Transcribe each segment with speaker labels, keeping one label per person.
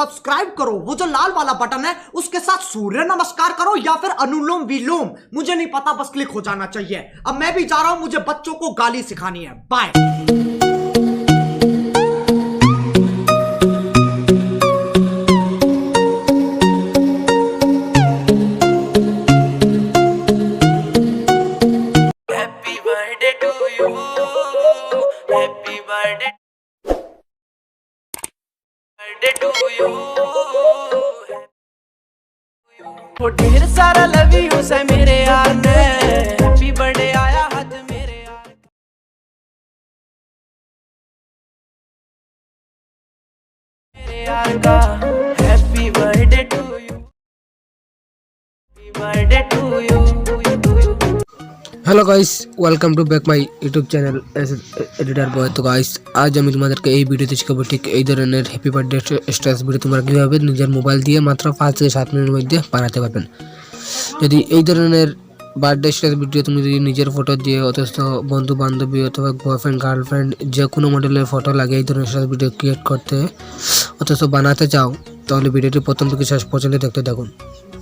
Speaker 1: Subscribe करो, वो जो लाल वाला बटन है उसके साथ सूर्य नमस्कार करो या फिर अनुलोम विलोम, मुझे नहीं पता, बस क्लिक हो जाना चाहिए। अब मैं भी जा रहा हूं, मुझे बच्चों को गाली सिखानी है। बाय।
Speaker 2: ढेर सारा लव यू से मेरे यार ने, हैप्पी बर्थडे आया हाथ मेरे यार, मेरे यार का happy birthday to you, happy birthday to you.
Speaker 3: Hello guys, welcome to back my YouTube channel editor boy. তো গাইস, আজ আমি তোমাদেরকে এই ভিডিওতে শিখাবো ঠিক এই ধরনের হ্যাপি বার্থডে স্ট্যাটাস ভিডিও তোমরা কীভাবে নিজের মোবাইল দিয়ে মাত্র 5 থেকে 7 মিনিটের মধ্যে বানাতে পারবেন। যদি এই ধরনের বার্থডে স্ট্যাটাস ভিডিও তুমি যদি নিজের ফটো দিয়ে অথচ বন্ধু বান্ধবী অথবা বয়ফ্রেন্ড গার্লফ্রেন্ড যে কোনো মডেলের ফটো লাগে এই ধরনের স্ট্যাটাস ভিডিও ক্রিয়েট করতে অথচ বানাতে চাও, তাহলে ভিডিওটি প্রথম থেকে শেষ পর্যন্ত দেখতে থাকুন।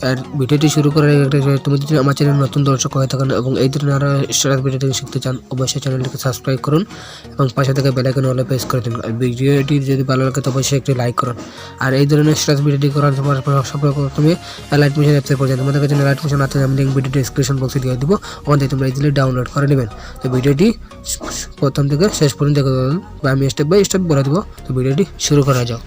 Speaker 3: আর ভিডিওটি শুরু করার আগে তুমি যদি আমার চ্যানেল নতুন দর্শক হয়ে থাকেন এবং এই ধরনের আরও স্ট্যাটাস ভিডিও থেকে শিখতে চান, অবশ্যই চ্যানেলটিকে সাবস্ক্রাইব করুন এবং পাশে থেকে বেল আইকন অলে প্রেস করে দিন। আর ভিডিওটি যদি ভালো লাগে তো অবশ্যই একটি লাইক করুন। আর এই ধরনের স্ট্যাটাস ভিডিওটি করার প্রথমে অ্যালাইট মিশন অ্যাপসে পড়ে তোমাদের কাছে অ্যালাইট মিশন আছে, আমি লিঙ্ক ভিডিও ডিসক্রিপশন বক্সে দিয়ে দেবো, ওখান থেকে তোমরা ইজিলি ডাউনলোড করে নেবেন। তো ভিডিওটি প্রথম থেকে শেষ পর্যন্ত দেখে দেবেন বা আমি স্টেপ বাই স্টেপ বলে দেবো। তো ভিডিওটি শুরু করা যাক।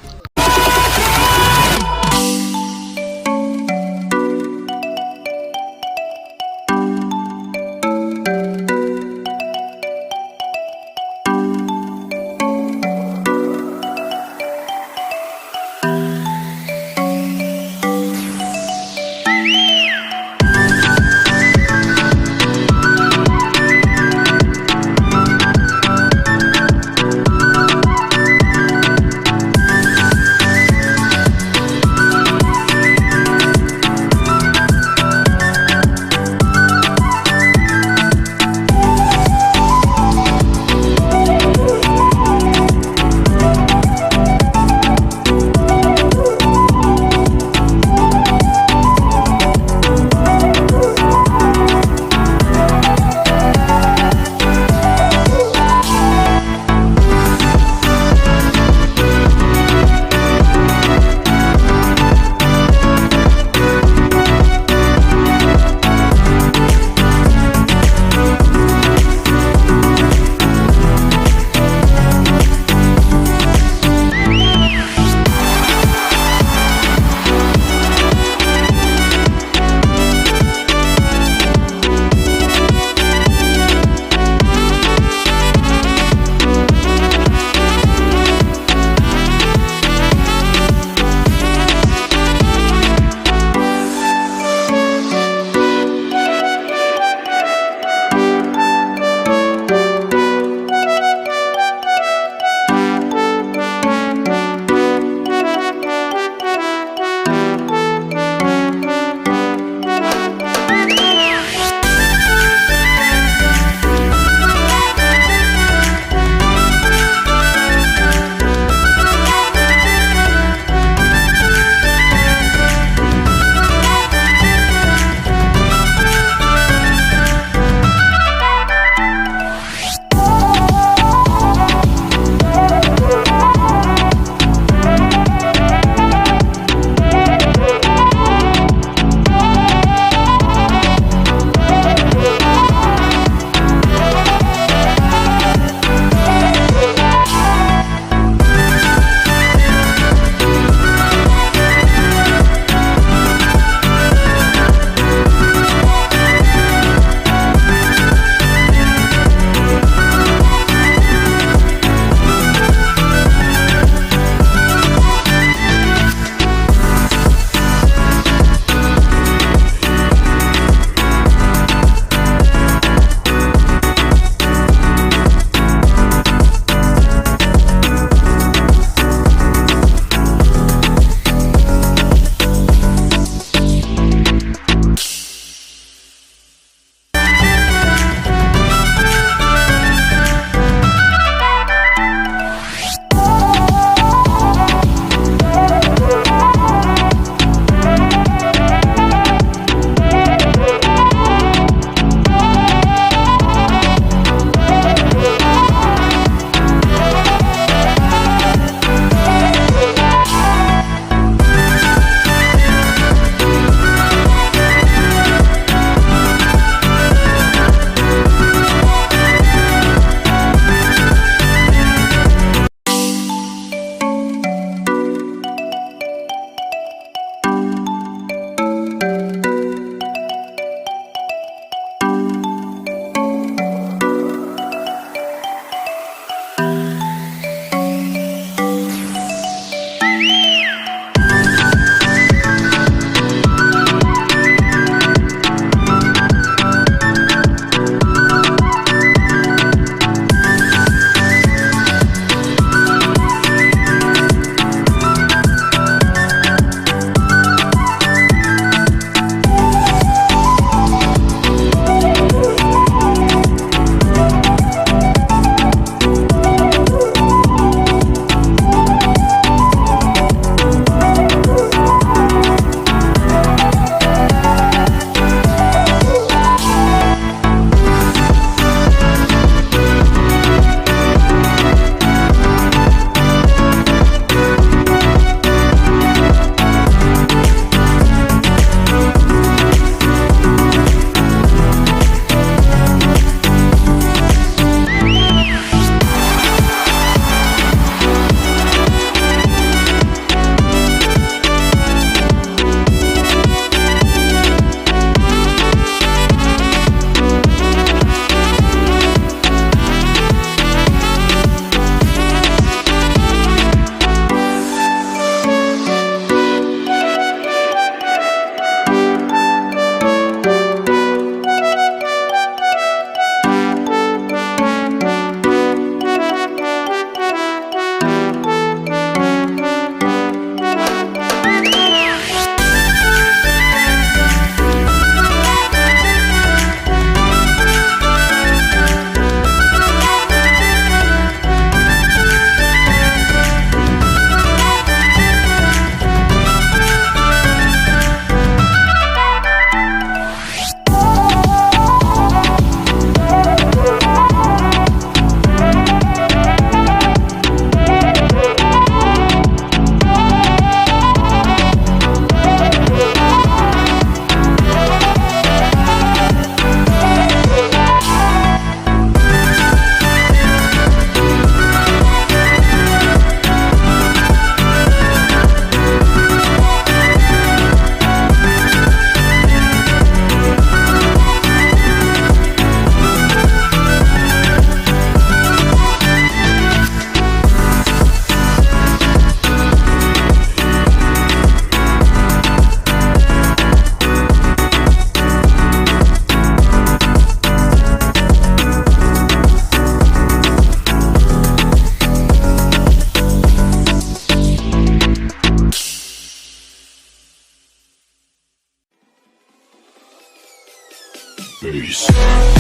Speaker 4: Peace.